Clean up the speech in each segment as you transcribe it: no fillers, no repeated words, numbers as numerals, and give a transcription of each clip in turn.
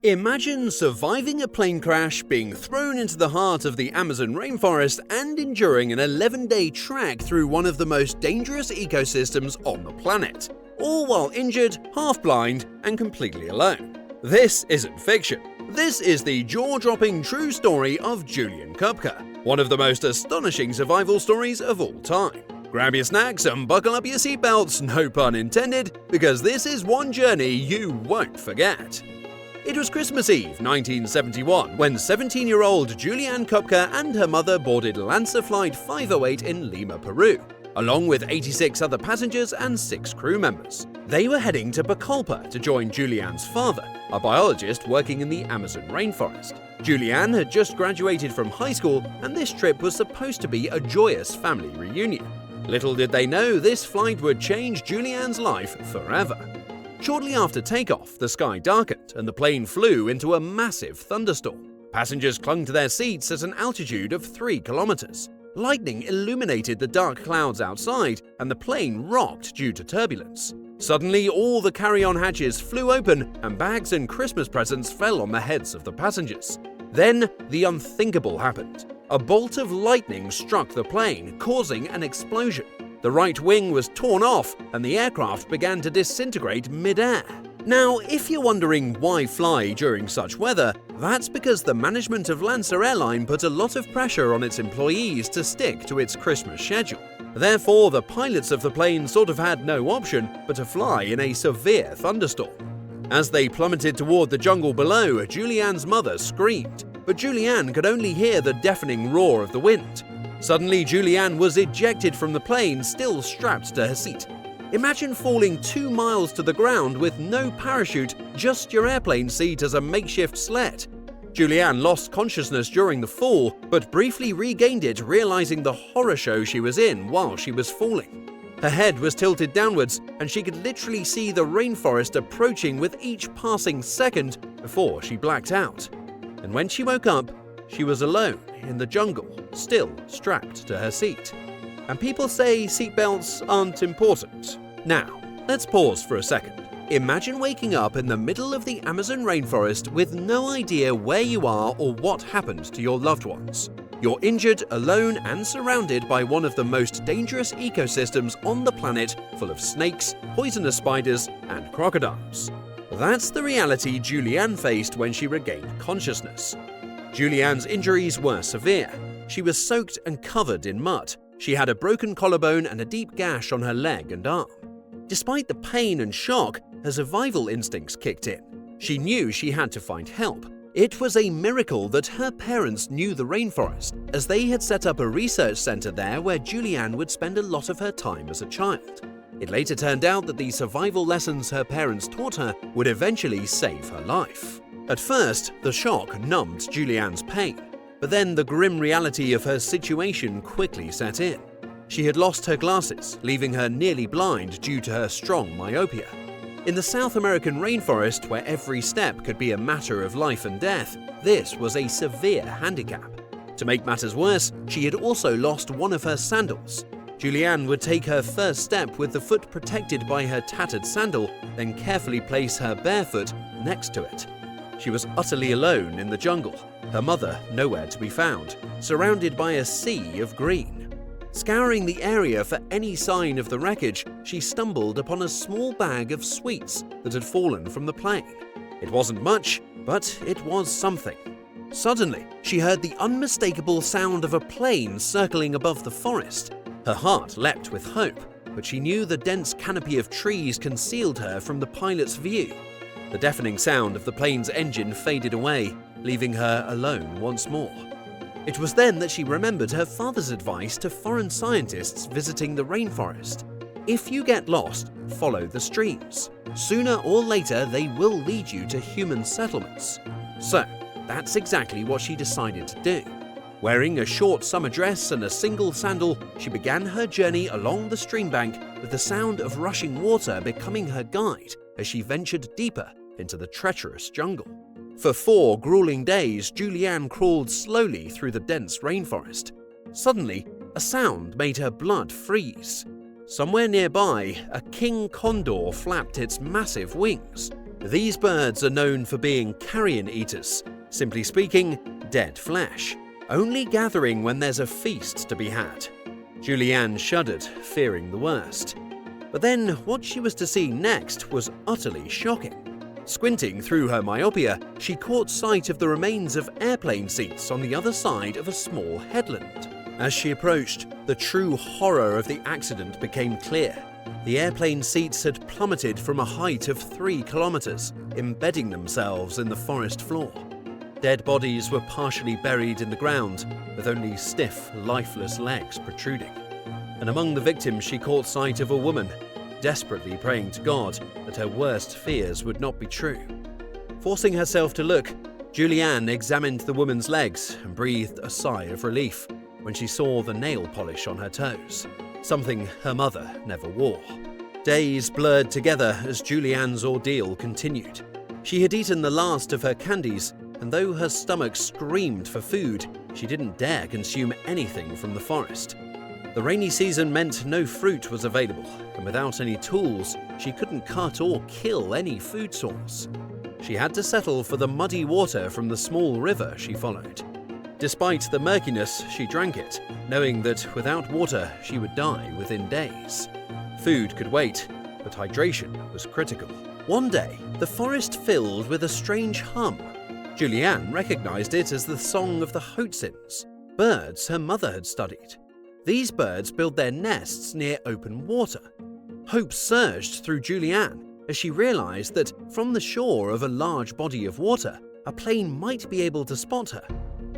Imagine surviving a plane crash, being thrown into the heart of the Amazon rainforest, and enduring an 11-day trek through one of the most dangerous ecosystems on the planet, all while injured, half-blind, and completely alone. This isn't fiction. This is the jaw-dropping true story of Juliane Koepcke, one of the most astonishing survival stories of all time. Grab your snacks and buckle up your seatbelts, no pun intended, because this is one journey you won't forget. It was Christmas Eve 1971 when 17-year-old Juliane Koepcke and her mother boarded Lancer Flight 508 in Lima, Peru, along with 86 other passengers and 6 crew members. They were heading to Koepcke to join Juliane's father, a biologist working in the Amazon rainforest. Juliane had just graduated from high school, and this trip was supposed to be a joyous family reunion. Little did they know this flight would change Juliane's life forever. Shortly after takeoff, the sky darkened and the plane flew into a massive thunderstorm. Passengers clung to their seats at an altitude of 3 kilometers. Lightning illuminated the dark clouds outside and the plane rocked due to turbulence. Suddenly, all the carry-on hatches flew open and bags and Christmas presents fell on the heads of the passengers. Then, the unthinkable happened. A bolt of lightning struck the plane, causing an explosion. The right wing was torn off and the aircraft began to disintegrate mid-air. Now, if you're wondering why fly during such weather, that's because the management of Lancer Airline put a lot of pressure on its employees to stick to its Christmas schedule. Therefore, the pilots of the plane sort of had no option but to fly in a severe thunderstorm. As they plummeted toward the jungle below, Juliane's mother screamed, but Juliane could only hear the deafening roar of the wind. Suddenly, Juliane was ejected from the plane, still strapped to her seat. Imagine falling 2 miles to the ground with no parachute, just your airplane seat as a makeshift sled. Juliane lost consciousness during the fall, but briefly regained it, realizing the horror show she was in while she was falling. Her head was tilted downwards, and she could literally see the rainforest approaching with each passing second before she blacked out. And when she woke up, she was alone in the jungle, still strapped to her seat. And people say seatbelts aren't important. Now, let's pause for a second. Imagine waking up in the middle of the Amazon rainforest with no idea where you are or what happened to your loved ones. You're injured, alone, and surrounded by one of the most dangerous ecosystems on the planet, full of snakes, poisonous spiders, and crocodiles. That's the reality Juliane faced when she regained consciousness. Juliane's injuries were severe. She was soaked and covered in mud. She had a broken collarbone and a deep gash on her leg and arm. Despite the pain and shock, her survival instincts kicked in. She knew she had to find help. It was a miracle that her parents knew the rainforest, as they had set up a research center there where Juliane would spend a lot of her time as a child. It later turned out that the survival lessons her parents taught her would eventually save her life. At first, the shock numbed Juliane's pain, but then the grim reality of her situation quickly set in. She had lost her glasses, leaving her nearly blind due to her strong myopia. In the South American rainforest, where every step could be a matter of life and death, this was a severe handicap. To make matters worse, she had also lost one of her sandals. Juliane would take her first step with the foot protected by her tattered sandal, then carefully place her bare foot next to it. She was utterly alone in the jungle, her mother nowhere to be found, surrounded by a sea of green. Scouring the area for any sign of the wreckage, she stumbled upon a small bag of sweets that had fallen from the plane. It wasn't much, but it was something. Suddenly, she heard the unmistakable sound of a plane circling above the forest. Her heart leapt with hope, but she knew the dense canopy of trees concealed her from the pilot's view. The deafening sound of the plane's engine faded away, leaving her alone once more. It was then that she remembered her father's advice to foreign scientists visiting the rainforest. If you get lost, follow the streams. Sooner or later, they will lead you to human settlements. So, that's exactly what she decided to do. Wearing a short summer dress and a single sandal, she began her journey along the stream bank, with the sound of rushing water becoming her guide as she ventured deeper into the treacherous jungle. For 4 grueling days, Juliane crawled slowly through the dense rainforest. Suddenly, a sound made her blood freeze. Somewhere nearby, a king condor flapped its massive wings. These birds are known for being carrion eaters, simply speaking, dead flesh, only gathering when there's a feast to be had. Juliane shuddered, fearing the worst. But then what she was to see next was utterly shocking. Squinting through her myopia, she caught sight of the remains of airplane seats on the other side of a small headland. As she approached, the true horror of the accident became clear. The airplane seats had plummeted from a height of 3 kilometers, embedding themselves in the forest floor. Dead bodies were partially buried in the ground, with only stiff, lifeless legs protruding. And among the victims she caught sight of a woman, desperately praying to God that her worst fears would not be true. Forcing herself to look, Juliane examined the woman's legs and breathed a sigh of relief when she saw the nail polish on her toes, something her mother never wore. Days blurred together as Juliane's ordeal continued. She had eaten the last of her candies, and though her stomach screamed for food, she didn't dare consume anything from the forest. The rainy season meant no fruit was available, and without any tools, she couldn't cut or kill any food source. She had to settle for the muddy water from the small river she followed. Despite the murkiness, she drank it, knowing that without water she would die within days. Food could wait, but hydration was critical. One day, the forest filled with a strange hum. Juliane recognized it as the song of the 𝐬𝐮𝐬𝐫𝐿, birds her mother had studied. These birds build their nests near open water. Hope surged through Juliane as she realized that from the shore of a large body of water, a plane might be able to spot her.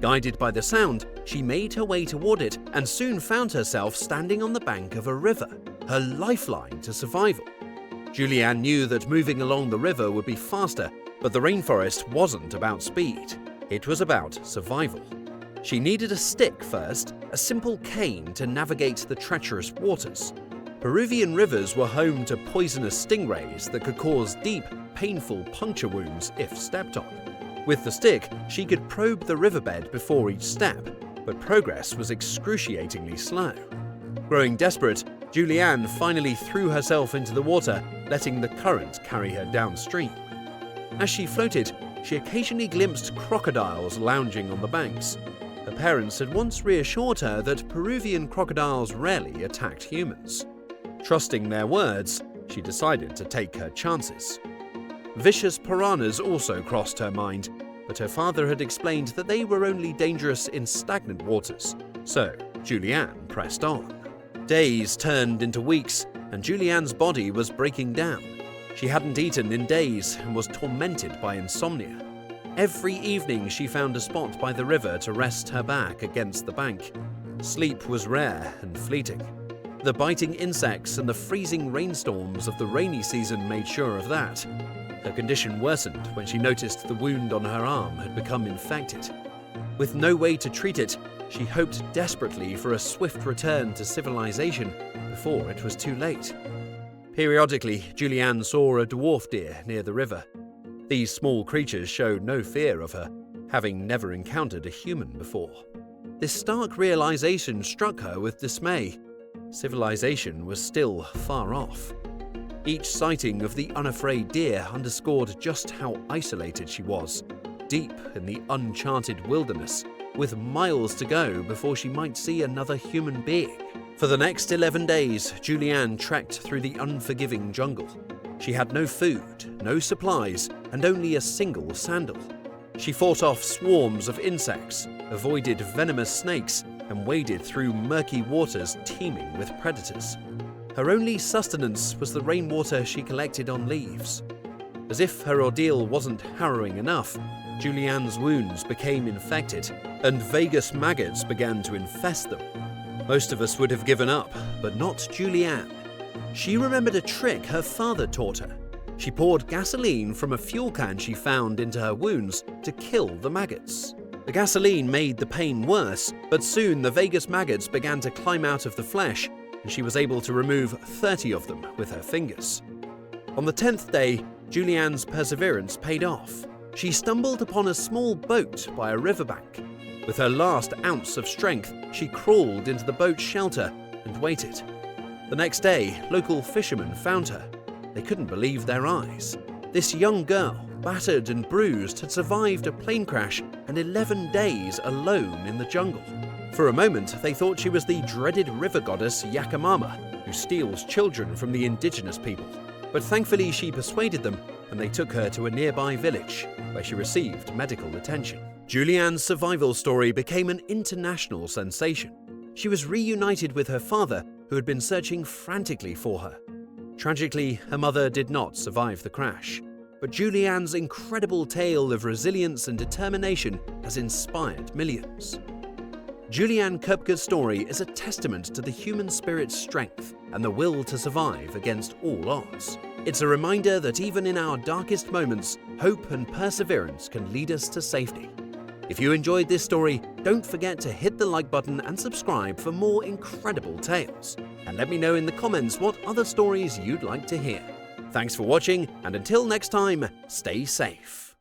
Guided by the sound, she made her way toward it and soon found herself standing on the bank of a river, her lifeline to survival. Juliane knew that moving along the river would be faster, but the rainforest wasn't about speed. It was about survival. She needed a stick first, a simple cane to navigate the treacherous waters. Peruvian rivers were home to poisonous stingrays that could cause deep, painful puncture wounds if stepped on. With the stick, she could probe the riverbed before each step, but progress was excruciatingly slow. Growing desperate, Juliane finally threw herself into the water, letting the current carry her downstream. As she floated, she occasionally glimpsed crocodiles lounging on the banks. Her parents had once reassured her that Peruvian crocodiles rarely attacked humans. Trusting their words, she decided to take her chances. Vicious piranhas also crossed her mind, but her father had explained that they were only dangerous in stagnant waters, so Juliane pressed on. Days turned into weeks, and Juliane's body was breaking down. She hadn't eaten in days and was tormented by insomnia. Every evening she found a spot by the river to rest her back against the bank. Sleep was rare and fleeting. The biting insects and the freezing rainstorms of the rainy season made sure of that. Her condition worsened when she noticed the wound on her arm had become infected. With no way to treat it, she hoped desperately for a swift return to civilization before it was too late. Periodically, Juliane saw a dwarf deer near the river. These small creatures showed no fear of her, having never encountered a human before. This stark realization struck her with dismay. Civilization was still far off. Each sighting of the unafraid deer underscored just how isolated she was, deep in the uncharted wilderness, with miles to go before she might see another human being. For the next 11 days, Juliane trekked through the unforgiving jungle. She had no food, no supplies, and only a single sandal. She fought off swarms of insects, avoided venomous snakes, and waded through murky waters teeming with predators. Her only sustenance was the rainwater she collected on leaves. As if her ordeal wasn't harrowing enough, Juliane's wounds became infected, and Vegas maggots began to infest them. Most of us would have given up, but not Juliane. She remembered a trick her father taught her. She poured gasoline from a fuel can she found into her wounds to kill the maggots. The gasoline made the pain worse, but soon the Vegas maggots began to climb out of the flesh, and she was able to remove 30 of them with her fingers. On the 10th day, Juliane's perseverance paid off. She stumbled upon a small boat by a riverbank. With her last ounce of strength, she crawled into the boat's shelter and waited. The next day, local fishermen found her. They couldn't believe their eyes. This young girl, battered and bruised, had survived a plane crash and 11 days alone in the jungle. For a moment, they thought she was the dreaded river goddess Yakamama, who steals children from the indigenous people. But thankfully, she persuaded them, and they took her to a nearby village, where she received medical attention. Juliane's survival story became an international sensation. She was reunited with her father, who had been searching frantically for her. Tragically, her mother did not survive the crash, but Juliane's incredible tale of resilience and determination has inspired millions. Juliane Koepcke's story is a testament to the human spirit's strength and the will to survive against all odds. It's a reminder that even in our darkest moments, hope and perseverance can lead us to safety. If you enjoyed this story, don't forget to hit the like button and subscribe for more incredible tales. And let me know in the comments what other stories you'd like to hear. Thanks for watching, and until next time, stay safe.